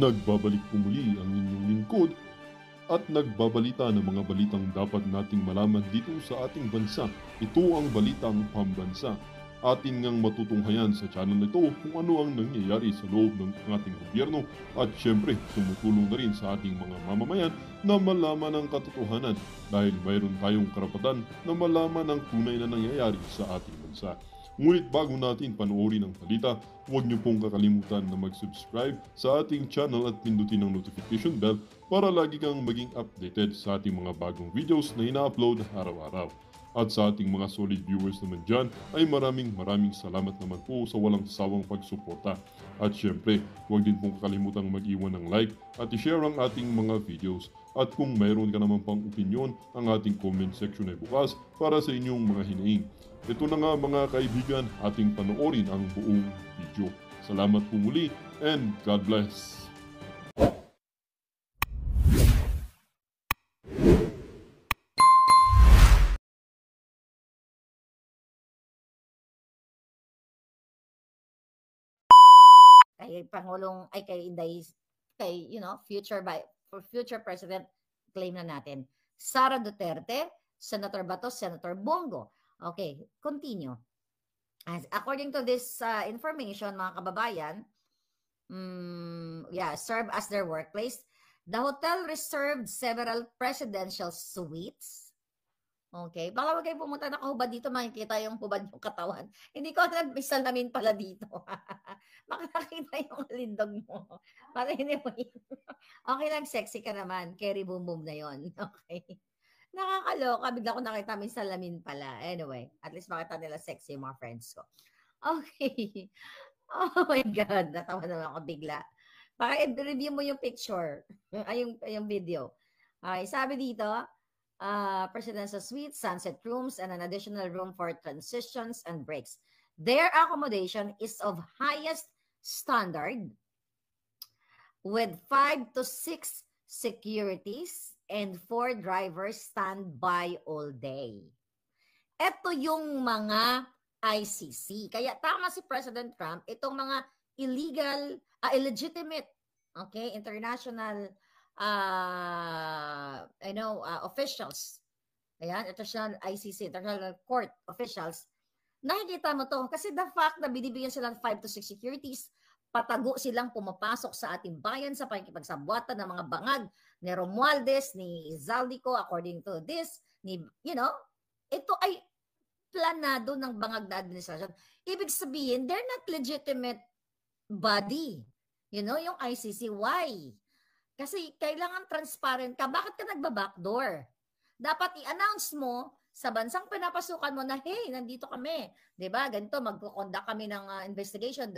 Nagbabalik po muli ang inyong lingkod at nagbabalita ng mga balitang dapat nating malaman dito sa ating bansa. Ito ang Balitang Pambansa. Atin ngang matutunghayan sa channel na ito kung ano ang nangyayari sa loob ng ating gobyerno at syempre tumutulong na rin sa ating mga mamamayan na malaman ang katotohanan dahil mayroon tayong karapatan na malaman ang tunay na nangyayari sa ating bansa. Ngunit bago natin panoorin ang balita, huwag niyo pong kakalimutan na mag-subscribe sa ating channel at pindutin ang notification bell para lagi kang maging updated sa ating mga bagong videos na ina-upload araw-araw. At sa ating mga solid viewers naman dyan ay maraming salamat naman po sa walang sawang pagsuporta. At syempre, huwag din pong kakalimutan mag-iwan ng like at i-share ang ating mga videos. At kung mayroon ka naman pang opinion, ang ating comment section ay bukas para sa inyong mga hinaing. Ito na nga mga kaibigan, ating panoorin ang buong video. Salamat po muli and God bless! Kay Pangulong ay kay Inday, kay future president, claim na natin Sara Duterte, Senator Bato, Senator Bongo. Okay, continue. As according to this information, mga kababayan, serve as their workplace. The hotel reserved several presidential suites. Okay. Baka wag kayo pumunta, nakahubad dito, makikita yung hubad yung katawan. Hindi ko alam, may salamin pala dito. Baka nakita yung lindog mo. Para hindi mo okay lang, sexy ka naman. Carry boom boom na yon. Okay. Nakakaloka. Bigla ko nakita may salamin pala. Anyway, at least makita nila sexy yung mga friends ko. Okay. Oh my God. Natawa naman ako bigla. Baka i-review mo yung picture. Yung video. Okay, sabi dito, presidential suite, sunset rooms, and an additional room for transitions and breaks. Their accommodation is of highest standard with 5 to 6 securities and 4 drivers standby all day. Ito yung mga ICC. Kaya tama si President Trump, itong mga illegitimate, okay, international officials. Ayan, international ICC, International Court officials. Nakikita mo to kasi the fact na binibigyan sila ng 5 to 6 securities, patago silang pumapasok sa ating bayan sa pakikipagsabwatan ng mga bangag ni Romualdez, ni Zaldico, according to this, ito ay planado ng bangag na administrasyon. Ibig sabihin, they're not legitimate body. Yung ICC. Why? Kasi kailangan transparent ka. Bakit ka nagba-backdoor? Dapat i-announce mo sa bansang pinapasukan mo na, hey, nandito kami. Diba? Ganito, magkukonduct kami ng investigation,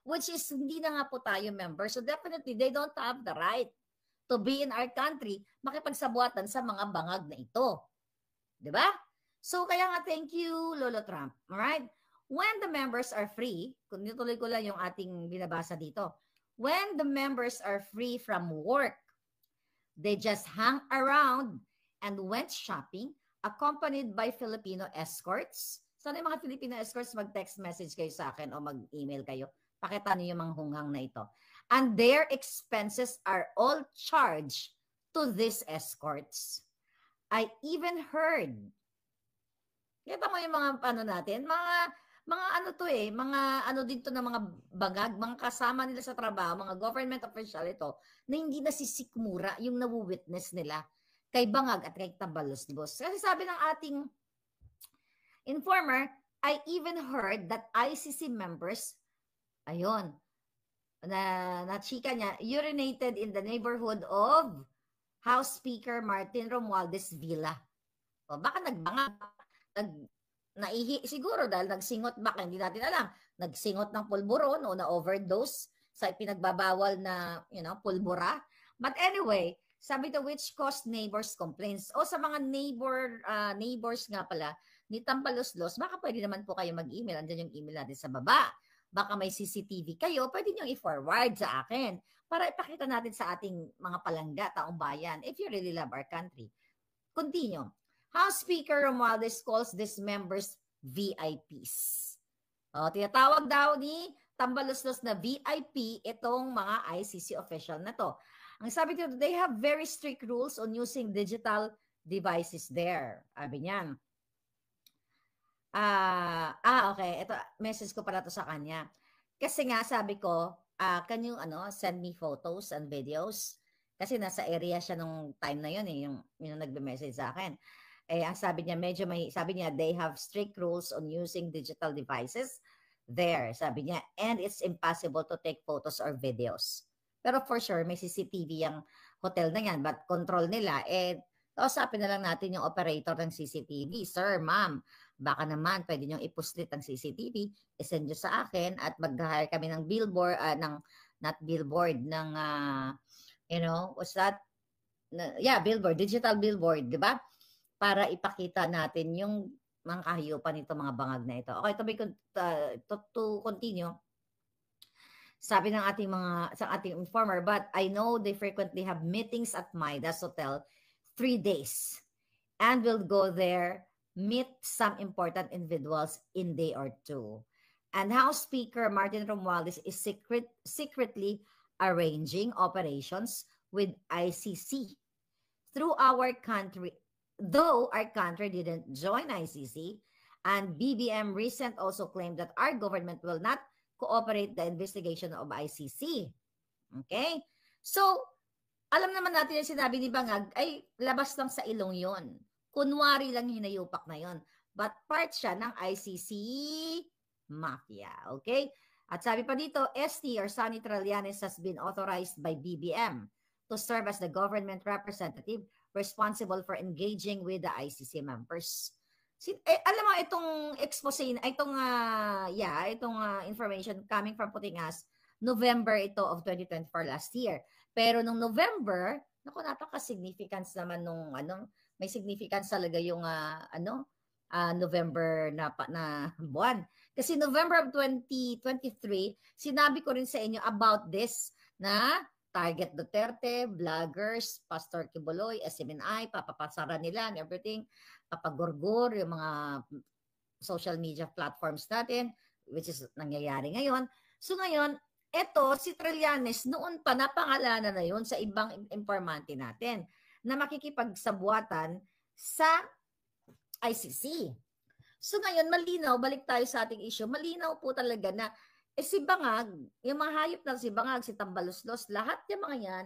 which is hindi na nga po tayo member. So definitely, they don't have the right to be in our country, makipagsabuatan sa mga bangag na ito. Diba? So kaya nga, thank you, Lolo Trump. Alright? When the members are free, kung nituloy ko lang yung ating binabasa dito, when the members are free from work, they just hang around and went shopping accompanied by Filipino escorts. Sana yung mga Filipino escorts, mag-text message kayo sa akin o mag-email kayo. Pakita niyo yung mga hungang na ito. And their expenses are all charged to these escorts. I even heard, kita mo yung mga mga dito na mga bangag, mga kasama nila sa trabaho, mga government official ito, na hindi nasisikmura yung nawu-witness nila kay Bangag at kay Tabalos-Los. Kasi sabi ng ating informer, I even heard that ICC members, na chika niya, urinated in the neighborhood of House Speaker Martin Romualdez Villa. O baka nagbangag, naihi siguro dahil nagsingot, baka hindi natin alam, nagsingot ng pulburon o na-overdose sa pinagbabawal na, pulbura. But anyway, sabi to which caused neighbors complaints. O sa mga neighbors nga pala ni Tampalos-Los, baka pwede naman po kayo mag-email. Andyan yung email natin sa baba. Baka may CCTV kayo, pwede nyo i-forward sa akin para ipakita natin sa ating mga palangga, taong bayan, if you really love our country. Continue. House Speaker Romualdez calls these members VIPs. Tinatawag daw ni tambaluslos na VIP itong mga ICC official na to. Ang sabi dito, they have very strict rules on using digital devices there. Sabi niyan. Okay. Ito, message ko pala to sa kanya. Kasi nga, sabi ko, can you send me photos and videos? Kasi nasa area siya nung time na yun, yung nagbe-message sa akin. Ang sabi niya, sabi niya, they have strict rules on using digital devices there, sabi niya, and it's impossible to take photos or videos. Pero for sure, may CCTV ang hotel na yan, but control nila, kausapin na lang natin yung operator ng CCTV. Sir, ma'am, baka naman pwede nyo ipuslit ang CCTV, isend nyo sa akin at mag-hire kami ng billboard, what's that? Billboard, digital billboard, di ba? Para ipakita natin yung mga kahiyupan nito, mga bangag na ito. Okay, to continue. Sabi ng ating informer, but I know they frequently have meetings at Midas Hotel 3 days and will go there, meet some important individuals in day or two. And House Speaker Martin Romualdez is secretly arranging operations with ICC through our country. Though our country didn't join ICC, and BBM recent also claimed that our government will not cooperate the investigation of ICC. Okay? So, alam naman natin yung sinabi ni Bangag ay labas lang sa ilong yon. Kunwari lang hinayupak na yon. But part siya ng ICC mafia. Okay? At sabi pa dito, ST or Sonny Trillanes has been authorized by BBM to serve as the government representative responsible for engaging with the ICC members. Alam mo, itong expose, itong information coming from Putingas, November ito of 2024 last year. Pero nung November, napaka-significance naman nung may significance talaga yung November na buwan. Kasi November of 2023, sinabi ko rin sa inyo about this na Target Duterte, vloggers, Pastor Kibuloy, SMNI, papapasara nila and everything, papagurgur yung mga social media platforms natin, which is nangyayari ngayon. So ngayon, eto si Trillanes, noon pa napangalanan na yun sa ibang informante natin na makikipagsabuatan sa ICC. So ngayon, malinaw, balik tayo sa ating issue, malinaw po talaga na si Bangag, yung mga hayop na si Bangag, si Tambaluslos, lahat yung mga yan,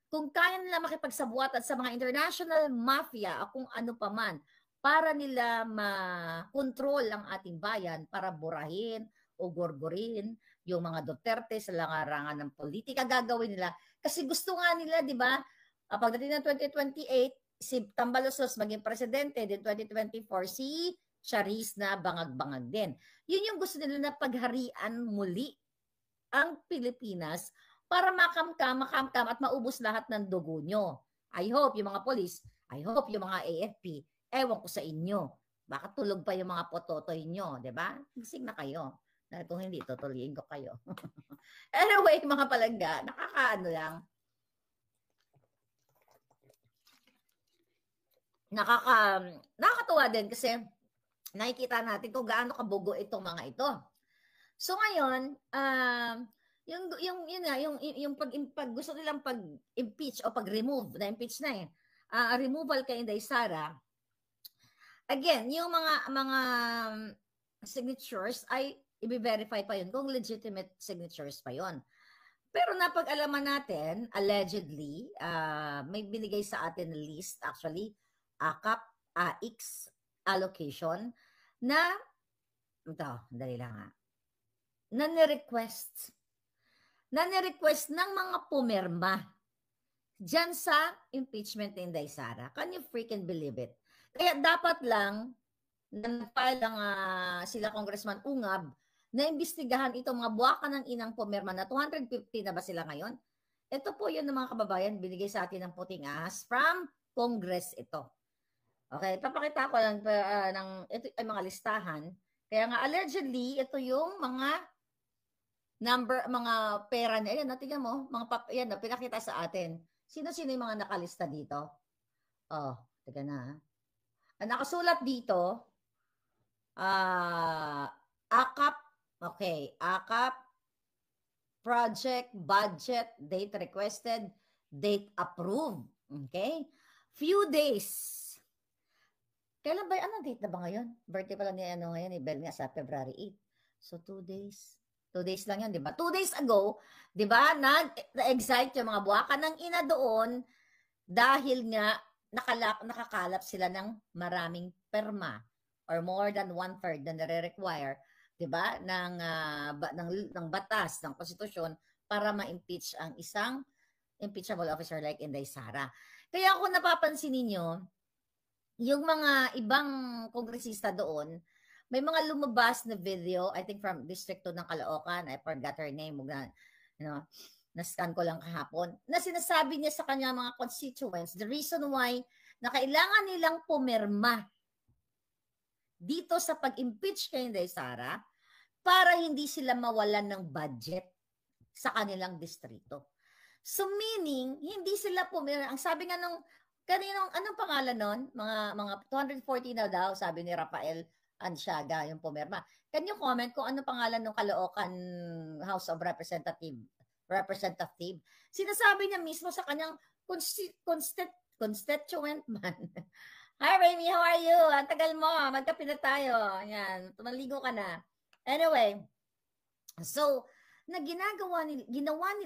kung kaya nila makipagsabuatan sa mga international mafia o kung ano pa man, para nila ma-control ang ating bayan, para burahin o gorgorin yung mga Duterte sa langarangan ng politika, gagawin nila. Kasi gusto nga nila, di ba, pagdating ng 2028, si Tambaluslos maging presidente, din 2024, si Charis na bangag-bangag din. Yun yung gusto nila na pagharian muli ang Pilipinas para makamkam at maubos lahat ng dugo nyo. I hope yung mga polis, I hope yung mga AFP, ewan ko sa inyo. Baka tulog pa yung mga pototoy nyo, di ba? Gising na kayo. Dahil kung hindi, tutuloyin ko kayo. Anyway, mga palangga, nakakaano lang. Nakakatuwa din kasi nakikita natin kung gaano kabugo itong mga ito. So ngayon, yung pag gusto nilang pag-impeach o pag-remove, na-impeach na removal kay Inday Sara, again, yung mga signatures ay i-verify pa yun kung legitimate signatures pa yun. Pero napag-alaman natin, allegedly, may binigay sa atin list, actually, AKAP, AX allocation, na, ito, dali lang na ni-request ng mga pumirma dyan sa impeachment ni Inday Sara. Can you freaking believe it? Kaya dapat lang, nag-file lang sila Congressman Ungab, na imbestigahan itong mga buwakan ng inang pumirma na 250 na ba sila ngayon? Ito po yun ng mga kababayan, binigay sa atin ng puting ahas from Congress ito. Okay, papakita ko lang ito ay mga listahan. Kaya nga allegedly, ito yung mga mga pera niya. Ayan, tingnan mo, yan, pinakita sa atin. Sino-sino yung mga nakalista dito? Oh, tingnan na. Ang nakasulat dito, AKAP, okay, AKAP, project, budget, date requested, date approved. Okay? Few days. Kailan ba? Anong date na ba ngayon? Birthday pala ni ngayon, ni Bel nga sa February 8. So, 2 days. 2 days lang yun, di ba? 2 days ago, di ba, nag-excite yung mga buwakan ng ina doon dahil nga nakakalap sila ng maraming perma or more than 1/3 na nare-require, di ba, ng batas, ng konstitusyon para ma-impeach ang isang impeachable officer like Inday Sara. Kaya kung napapansin ninyo, yung mga ibang kongresista doon, may mga lumabas na video, I think from District 2 ng Caloocan, I forgot her name, na-scan ko lang kahapon, na sinasabi niya sa kanya mga constituents, the reason why na kailangan nilang pumirma dito sa pag-impeach kay Inday Sara para hindi sila mawalan ng budget sa kanilang distrito. So meaning, hindi sila pumirma. Ang sabi nga nung anong pangalan nun? Mga 240 na daw, sabi ni Rafael Ansiaga, yung pumirma. Can you comment kung ano pangalan ng Caloocan House of Representative? Sinasabi niya mismo sa kanyang constituent man. Hi, Remy, how are you? Ang tagal mo, magkape na tayo. Ayan, tumaligo ka na. Anyway, so, ginawa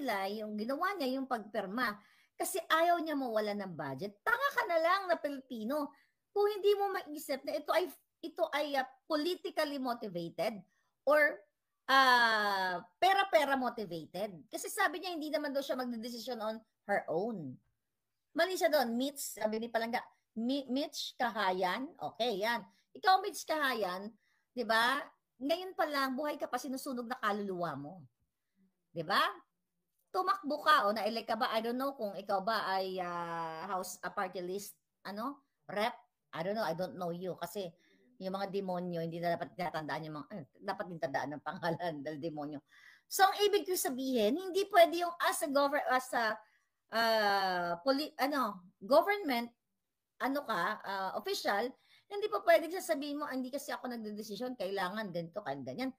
niya yung pagpirma kasi ayaw niya mawala ng budget. Tanga ka na lang na Pilipino kung hindi mo maisip na ito ay politically motivated or pera-pera motivated. Kasi sabi niya hindi naman daw siya magdedesisyon on her own. Mali siya doon. Sabi ni Palangga, Mitch Kahayan. Okay, yan. Ikaw, Mitch Kahayan, di ba? Ngayon pa lang, buhay ka pa, sinusunog na kaluluwa mo. Di ba? Tumakbo ka o na-elect ka ba? I don't know kung ikaw ba ay House party list, rep. I don't know. I don't know you. Kasi yung mga demonyo, hindi na dapat tinatandaan yung dapat din tandaan ng pangalan ng demonyo. So, ang ibig ko sabihin, hindi pwede yung government, official, hindi pa pwede sasabihin mo, hindi kasi ako nagdedesisyon, kailangan ganito, ganyan.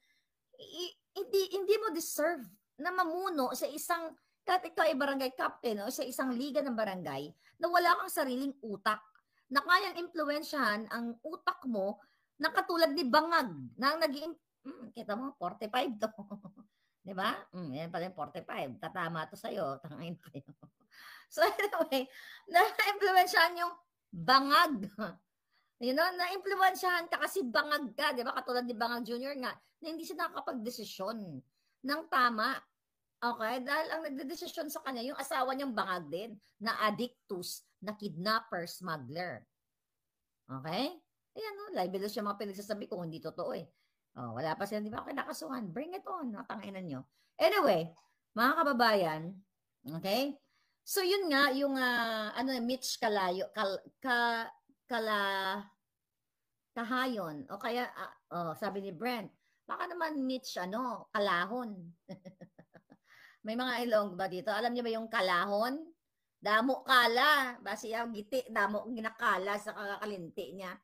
Hindi mo deserve na mamuno sa isang, kahit ikaw ay barangay captain o sa isang liga ng barangay, na wala kang sariling utak, na kayang impluwensyahan ang utak mo na katulad ni Bangag, na naging, kita mo, 45 to. Diba? Yan pala yung 45. Tatama to sa'yo. Tangin tayo. So anyway, na-impluwensyahan yung Bangag. Na-impluwensyahan ka kasi bangag ka, di ba? Katulad ni Bangag Jr. nga, na hindi siya nakakapag-desisyon ng tama. Okay? Dahil ang nagdedesisyon sa kanya, yung asawa niyang bangag din, na addictus, na kidnapper, smuggler. Okay? Ayan, libelous yung mga pinagsasabi kung hindi totoo eh. Wala pa sila, di ba? Kinakasuhan. Bring it on. Natanginan nyo. Anyway, mga kababayan, okay? So, yun nga, yung, Mitch Kahayon. O kaya, sabi ni Brent, baka naman Mitch, kalahon. May mga ilong ba dito? Alam niyo ba yung kalahon? Damo kala. Basi yung giti, damo ginakala sa kakakalinti niya.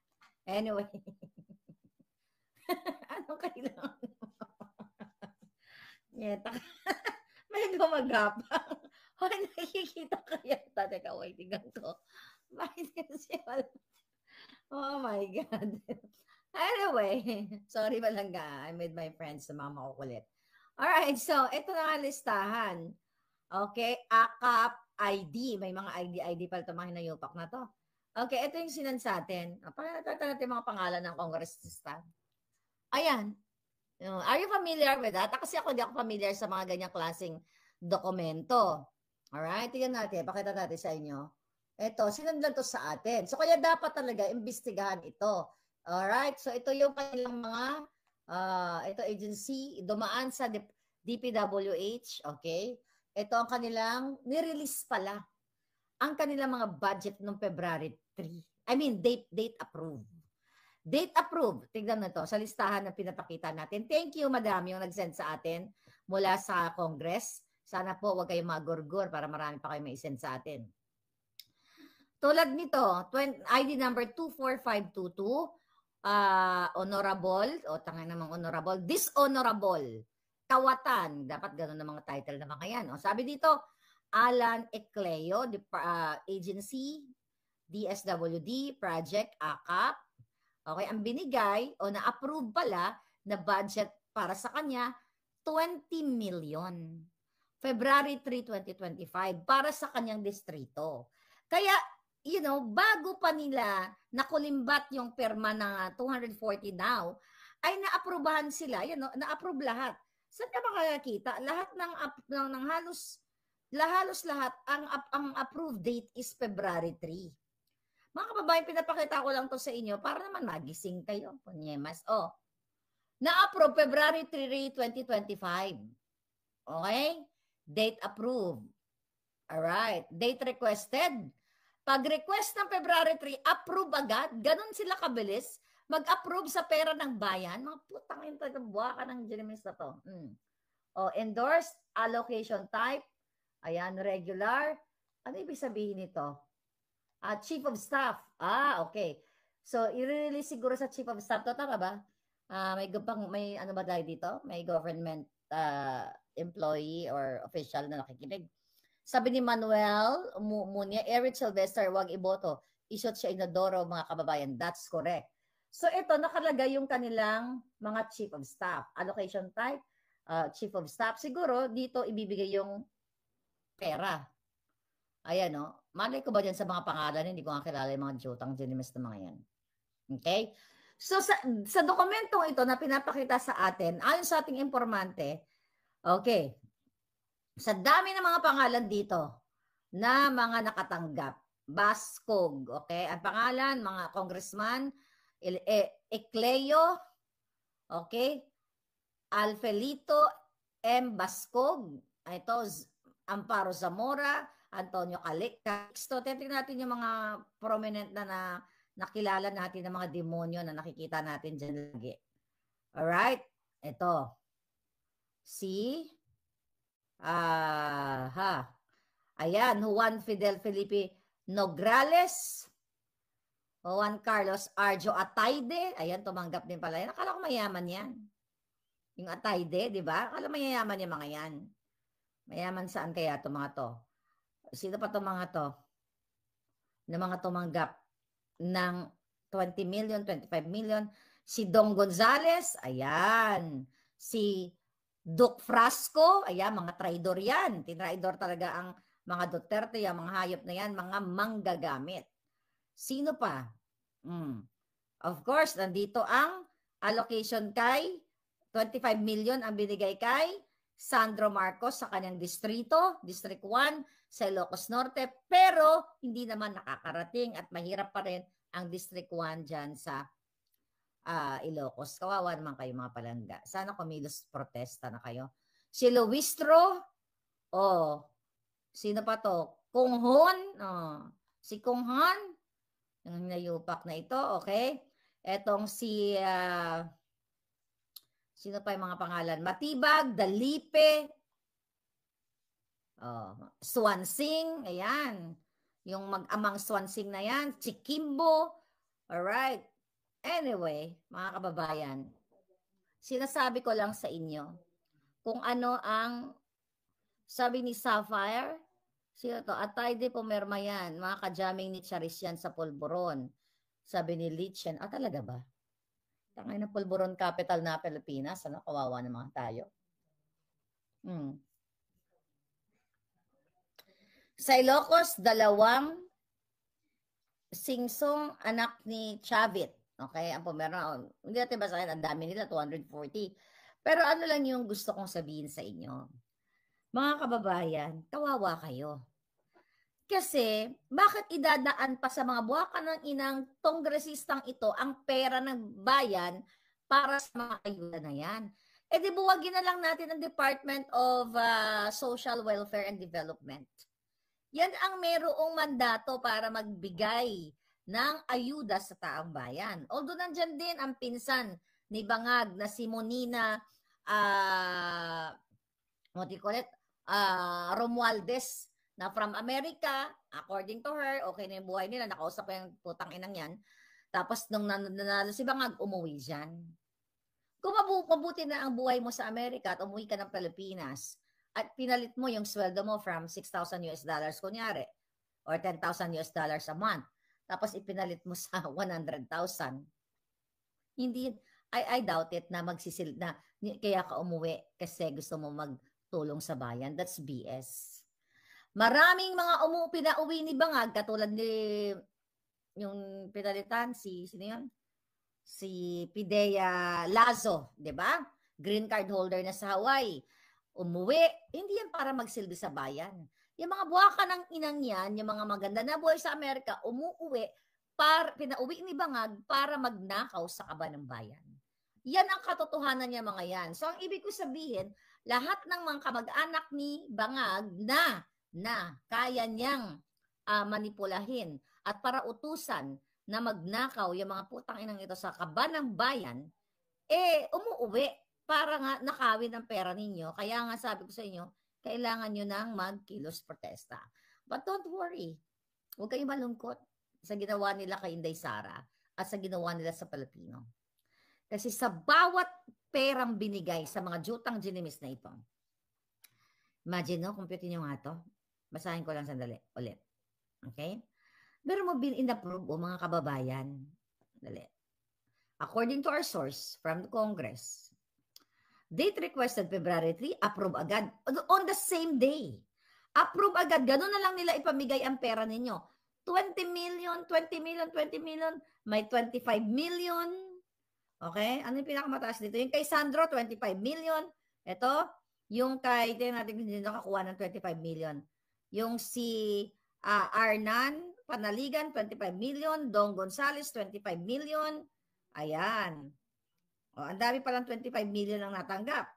Anyway. Ano kailangan? Nyeta. May gumagapang. Hoy, nakikita ka yata. Teka, wait, tingnan ko. Bakit kasi oh my God. Anyway, sorry Balangga. I made my friends sa mga makukulit. Alright, so ito na ang listahan. Okay, AKAP ID. May mga ID pala ito, mga hinayupak na to. Okay, ito yung sinan sa atin. Pakita natin mga pangalan ng congressista. Ayan. Are you familiar with that? Kasi ako hindi ako familiar sa mga ganyang klaseng dokumento. Alright, tingnan natin. Pakita natin sa inyo. Ito, sinundan to sa atin. So, kaya dapat talaga imbestigahan ito. Alright, so ito yung kanilang mga, ito agency, dumaan sa DPWH, okay? Ito ang kanilang, nirelease pala, ang kanilang mga budget noong February 3. I mean, date approved. Date approved. Tignan na to sa listahan na pinapakita natin. Thank you, madam, yung nag-send sa atin mula sa Congress. Sana po huwag kayong magurgur para marami pa kayo may-send sa atin. Tulad nito, ID number 24522, honorable, o tanga namang honorable, dishonorable, Kawatan. Dapat ganun ang mga title na mga yan. O, sabi dito, Alan Ecleo, Agency, DSWD, Project AKAP. Okay, ang binigay o na-approve pala na budget para sa kanya, 20 million. February 3, 2025 para sa kanyang distrito. Kaya, bago pa nila nakulimbat yung perma na 240 now, ay naaprubahan sila, na-approve lahat. Saan ka makakakita? Lahat ng halos lahat, ang approved date is February 3. Mga kababayan, pinapakita ko lang to sa inyo para naman magising kayo. Punyemas. Na-approve February 3, 2025. Okay? Date approved. Alright. Date requested. Pag request ng February 3, approve agad. Ganon sila kabilis. Mag-approve sa pera ng bayan. Mga putang ito, buwaka ng Jeremy's na to. Endorsed, allocation type. Ayan, regular. Ano ibig sabihin nito? Chief of Staff. Okay. So, i-release siguro sa Chief of Staff to, tama ba? May ano ba tayo dito? May government employee or official na nakikinig. Sabi ni Manuel Munya, Eric Sylvester, wag iboto. Isot siya inodoro, mga kababayan. That's correct. So, ito, nakalagay yung kanilang mga Chief of Staff. Allocation type, Chief of Staff. Siguro, dito ibibigay yung pera. Ayan, no? Malay ko ba dyan sa mga pangalan? Hindi ko nga kilala yung mga jutang genimes na mga yan. Okay? So, sa dokumentong ito na pinapakita sa atin, ayon sa ating informante, okay, sa dami ng mga pangalan dito na mga nakatanggap, Baskog, okay? Ang pangalan, mga congressman, Ecleo, okay? Alfelito M. Baskog, ito, Amparo Zamora, Antonio Calixto. Titingnan natin yung mga prominent na nakilala natin ng mga demonyo na nakikita natin dyan lagi. Alright? Ito. Si ayan, Juan Fidel Felipe Nograles, Juan Carlos Arjo Atayde. Ayan, tumanggap din pala yan. Akala ko mayaman yan. Yung Atayde, di ba? Akala mayayaman yung mga yan. Mayaman saan kaya itong mga to? Sino pa itong mga to? Na mga tumanggap ng 20 million, 25 million. Si Dong Gonzales, ayan. Si Duc Frasco, ayan, mga traidor yan. Tinraidor talaga ang mga Duterte, yung mga hayop na yan, mga manggagamit. Sino pa? Of course, nandito ang allocation kay 25 million ang binigay kay Sandro Marcos sa kanyang distrito, District 1 sa Ilocos Norte, pero hindi naman nakakarating at mahirap pa rin ang District 1 dyan sa Ilocos. Kawawa naman kayo mga palangga. Sana kumilos protesta na kayo. Si Luistro, sino pa to? Kunghon, si Kunghon, yung nayupak na ito, okay? Etong si sino pa yung mga pangalan? Matibag, Dalipe, Swansing, ayan. Yung mag-amang Swansing na yan, Chikimbo, alright. Anyway, mga kababayan, sinasabi ko lang sa inyo kung ano ang sabi ni Sapphire, sino to? Atayde pumerma yan, mga kajaming ni Charis yan sa Polvoron. Sabi ni Litch yan, talaga ba? Tangay na Polvoron capital na Pilipinas. Ano, kawawa naman tayo. Sa Ilocos, 2 singsong anak ni Chavit. Okay, ang pumerma. Hindi natin basahin, ang dami nila, 240. Pero ano lang yung gusto kong sabihin sa inyo. Mga kababayan, kawawa kayo. Kasi, bakit idadaan pa sa mga buwakan ng inang kongresistang ito ang pera ng bayan para sa mga ayuda na yan? Di buwagin na lang natin ang Department of Social Welfare and Development. Yan ang merong mandato para magbigay ng ayuda sa taong bayan. Although nandyan din ang pinsan ni Bangag na si Monina Romualdez, na from America, according to her, okay na yung buhay nila, nakausap ko yung putang inang yan. Tapos nung nanalo si Bangag, umuwi dyan. Kung mabuti na ang buhay mo sa Amerika at umuwi ka ng Pilipinas at pinalit mo yung sweldo mo from 6,000 US dollars kunyari or 10,000 US dollars a month, tapos ipinalit mo sa 100,000, hindi, I doubt it na na kaya ka umuwi kasi gusto mo magtulong sa bayan. That's BS. Maraming mga pinauwi ni Bangag, katulad ni yung pinalitan, sino yun? Si Pidea Lazo, di ba? Green card holder na sa Hawaii. Umuwi, hindi yan para magsilbi sa bayan. Yung mga buwaka ng inang yan, yung mga maganda na buhay sa Amerika, umuwi, pinauwi ni Bangag para magnakaw sa kaba ng bayan. Yan ang katotohanan niya mga yan. So, ang ibig ko sabihin, lahat ng mga kamag-anak ni Bangag na kaya niyang manipulahin at para utusan na magnakaw yung mga putang inang ito sa kaba ng bayan, umuuwi para nga nakawin ang pera ninyo. Kaya nga sabi ko sa inyo, kailangan nyo nang magkilos protesta. But don't worry, huwag kayong malungkot sa ginawa nila kay Inday Sara at sa ginawa nila sa Pilipino. Kasi sa bawat perang binigay sa mga jutang ginimis na ito, imagine, no? Compute nyo nga to. Basahin ko lang sandali ulit. Okay? Pero mo in-approve mga kababayan. Dali. According to our source from the Congress, date requested February 3, approve agad. On the same day. Approve agad. Ganun na lang nila ipamigay ang pera ninyo. 20 million, 20 million, 20 million, may 25 million. Okay? Ano yung pinakamataas dito? Yung kay Sandro, 25 million. Ito, yung kay, tingnan natin hindi nakakuha ng 25 million. Yung si Arnan Panaligan, 25 million. Dong Gonzales, 25 million. Ayan. O, ang dami palang 25 million ang natanggap.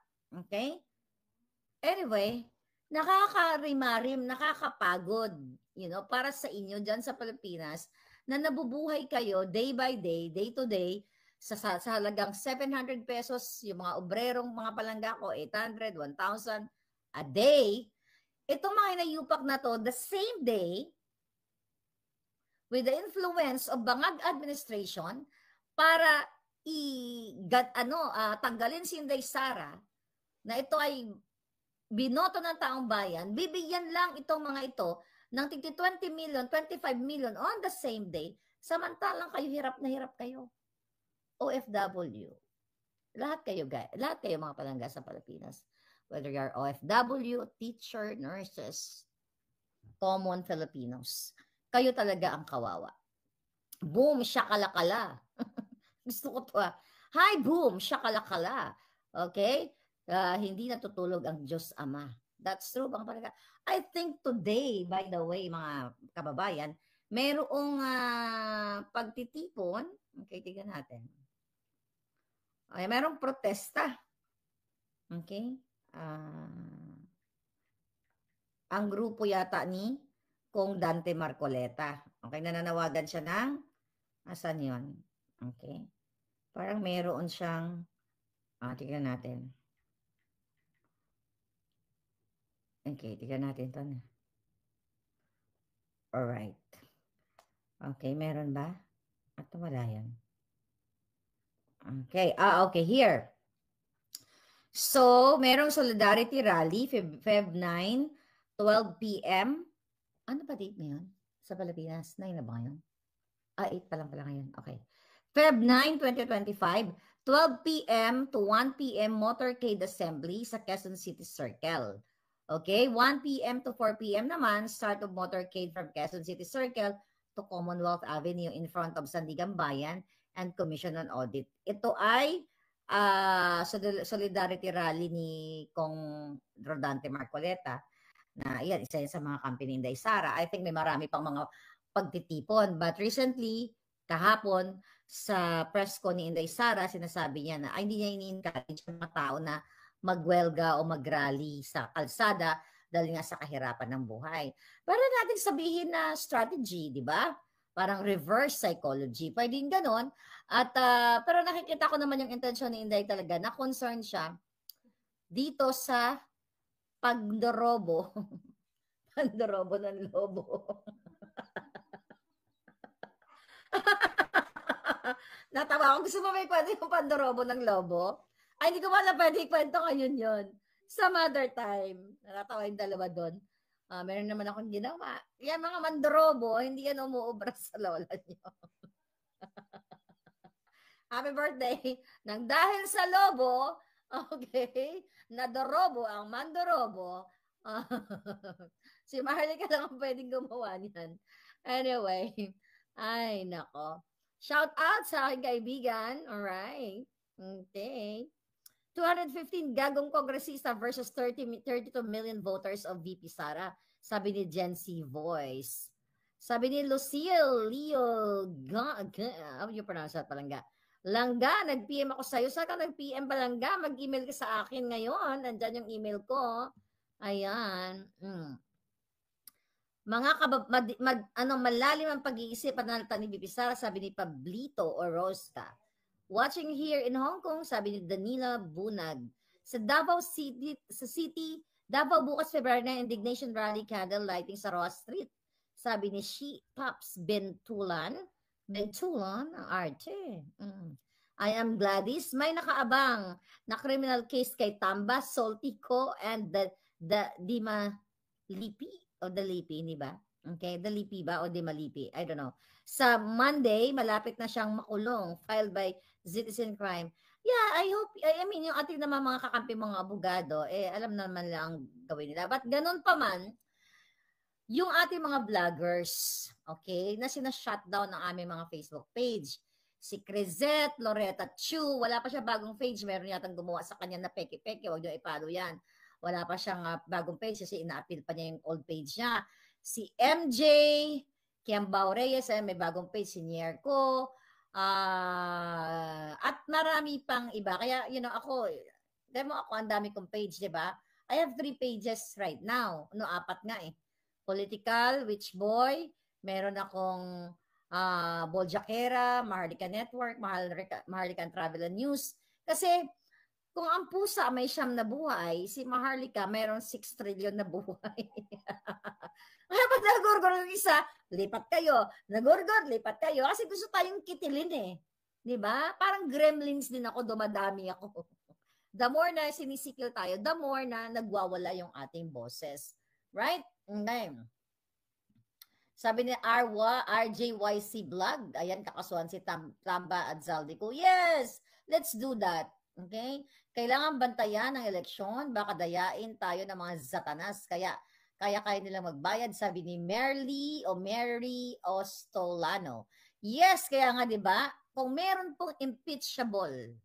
Okay? Anyway, nakakarimarim, nakakapagod, para sa inyo dyan sa Pilipinas, na nabubuhay kayo day by day, day to day, sa halagang 700 pesos, yung mga obrerong mga palangga ko, 800, 1,000 a day. Itong mga inayupak na to, the same day, with the influence of Bangag administration, para tanggalin si Inday Sara, na ito ay binoto ng taong bayan, bibigyan lang itong mga ito ng 20 million, 25 million on the same day, samantalang kayo hirap na hirap kayo. OFW. Lahat kayo mga palangga sa Pilipinas. Whether you're OFW, teacher, nurses, common Filipinos. Kayo talaga ang kawawa. Boom, shakalakala. Gusto ko to. Hi, boom, shakalakala. Okay? Hindi natutulog ang Diyos Ama. That's true, mga palangga. I think today, by the way, mga kababayan, mayroong pagtitipon. Okay, tignan natin. Ay, mayroong protesta. Okay? Ang grupo yata ni Kong Dante Marcoleta. Okay, nananawagan siya ng asan yon? Okay. Parang mayroon siyang tignan natin. Okay, tignan natin ito. Alright. Okay, meron ba? At wala yan. Okay, okay, here. So, merong Solidarity Rally, Feb 9, 12 p.m. Ano ba date na yun? Sa Pilipinas? 9 na ba yun? 8 pa lang pala ngayon. Okay. Feb 9, 2025, 12 p.m. to 1 p.m. Motorcade Assembly sa Quezon City Circle. Okay, 1 p.m. to 4 p.m. naman, start of motorcade from Quezon City Circle to Commonwealth Avenue in front of Sandigan Bayan and Commission on Audit. Ito ay Solidarity Rally ni Kong Rodante Marcoleta na yan, isa yan sa mga company ni Inday Sara. I think may marami pang mga pagtitipon. But recently, kahapon, sa press ko ni Inday Sara, sinasabi niya na hindi niya ini-encourage ng mga tao na magwelga o mag-rally sa kalsada dahil nga sa kahirapan ng buhay. Pero natin sabihin na strategy, di ba? Parang reverse psychology. Pwedeng ganon. At, pero nakikita ko naman yung intensyon ni Inday talaga na concerned siya dito sa pagdorobo. Pandorobo ng lobo. Natawa ako. Gusto mo may kwento yung pandorobo ng lobo? Ay, hindi ko pala pwede kwento ngayon yun. Some other time. Natatawa yung dalawa doon. Meron naman akong ginawa. Yan mga mandrobo, hindi yan umuubra sa lola niyo. Happy birthday. Nang dahil sa lobo, okay, nadorobo ang mandorobo. Si Maharlika lang ang pwedeng gumawa niyan. Anyway, ay nako. Shout out sa aking kaibigan. Alright. Okay. 215 gagong kongresista versus 32 million voters of VP Sara. Sabi ni Gen Z Voice. Sabi ni Lucille Leo, how do you pronounce that, Palangga? Langga, nag-PM ako sa'yo. Saan ka nag-PM, Palangga? Mag-email ka sa akin ngayon. Nandyan yung email ko. Ayan. Mga malalim ang pag-iisip at nalita ni VP Sara, sabi ni Pablito Orozca. Watching here in Hong Kong, sabi ni Danila Bunag. Sa Davao City, Davao bukas February na indignation rally candle lighting sa Ross Street. Sabi ni She Pops Bentulan, ang arte. I am Gladys. May nakaabang na criminal case kay Tamba, Soltico, and the Dima Lipi o the Lipi, hindi ba? Okay, the Lipi ba o Dima Lipi? I don't know. Sa Monday, malapit na siyang makulong, filed by Citizen Crime. Yeah, I mean, yung ating naman mga kakampi mga abogado, alam naman lang ang gawin nila. But ganun pa man, yung ating mga vloggers, okay, na sina-shutdown ng aming mga Facebook page. Si Crizette, Loretta Chu, wala pa siya bagong page. Meron yatang gumawa sa kanya na peke-peke, huwag niyo ipalo yan. Wala pa siyang bagong page kasi ina-appeal pa niya yung old page niya. Si MJ, Kiambao Reyes, may bagong page, si Nierko, at marami pang iba. Kaya, ako ang dami kong page, di ba? I have 3 pages right now. 4 nga eh. Political, Witch Boy, meron akong Boljakera, Maharlika Network, Maharlika Travel and News. Kasi, kung ang pusa may 9 na buhay, si Maharlika mayroong 6 trillion na buhay. Kaya pag nagurgur yung isa, lipat kayo. Nagurgur, lipat kayo. Kasi gusto tayong kitilin eh. Diba? Parang gremlins din ako, dumadami ako. The more na sinisikil tayo, the more na nagwawala yung ating boses. Right? Okay. Sabi ni RJYC Vlog, ayan, kakasuhan si Tamba at Zaldico. Yes! Let's do that. Okay? Kailangan bantayan ng eleksyon, baka dayain tayo ng mga satanas. Kaya nilang magbayad, sabi ni Mary Ostolano. Yes, kaya nga 'di ba? Kung meron pong impeachable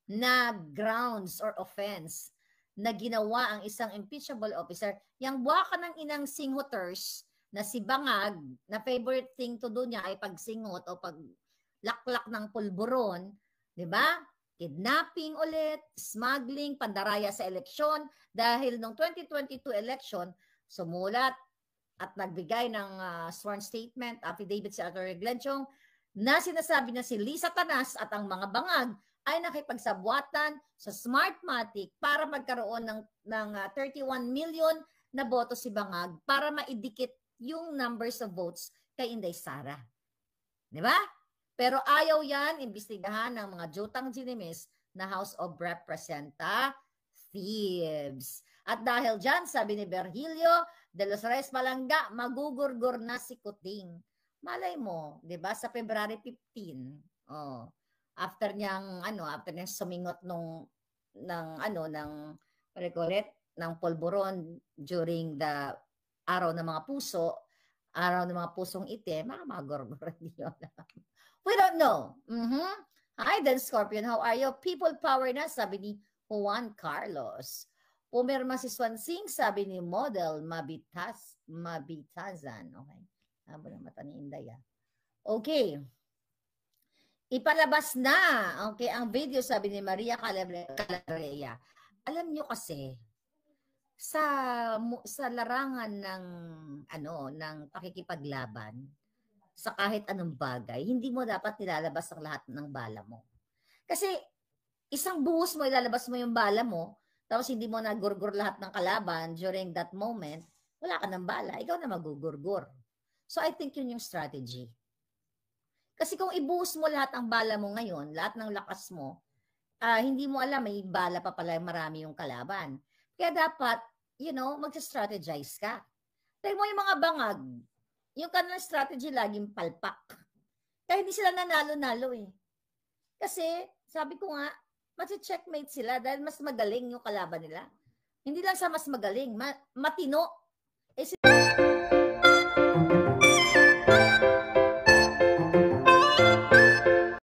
na grounds or offense na ginawa ang isang impeachable officer, yung buwaka ng inang singhoters na si Bangag, na favorite thing to do niya ay pagsinghot o paglaklak ng pulburon, 'di ba? Kidnapping ulit, smuggling, pandaraya sa eleksyon dahil noong 2022 election, sumulat at nagbigay ng sworn statement, affidavit si Atty. Glenchong na sinasabi na si Lisa Tanas at ang mga bangag ay nakipagsabwatan sa Smartmatic para magkaroon ng 31 million na boto si Bangag para maidikit yung numbers of votes kay Inday Sara. Di ba? Pero ayaw yan, imbestigahan ng mga Jotang Ginimis na House of Representatives. At dahil dyan, sabi ni Virgilio de los Reyes Palangga, magugurgur na si Kuting. Malay mo, di ba? Sa February 15, after niyang sumingot ng polboron during the araw ng mga puso, araw ng mga pusong itim, magurgur niyo. We don't know. Hi then, Scorpion. How are you? People power na, sabi ni Juan Carlos. Pumirma si Swansing, sabi ni Model Mabitazan. Okay. Habo ng mata ni Inday. Okay. Ipalabas na. Okay, ang video, sabi ni Maria Calabrea. Alam nyo kasi, sa larangan ng pakikipaglaban, sa kahit anong bagay, hindi mo dapat nilalabas ang lahat ng bala mo. Kasi isang buhos mo, ilalabas mo yung bala mo, tapos hindi mo nagurgur lahat ng kalaban during that moment, wala ka ng bala, ikaw na magugurgur. So I think yun yung strategy. Kasi kung ibuhos mo lahat ng bala mo ngayon, lahat ng lakas mo, hindi mo alam, may bala pa pala marami yung kalaban. Kaya dapat, mag-strategize ka. Tingnan mo yung mga bangag, yung kanilang strategy laging palpak. Kaya hindi sila nanalo-nalo eh. Kasi, sabi ko nga, checkmate sila dahil mas magaling yung kalaban nila. Hindi lang sa mas magaling, matino. Eh,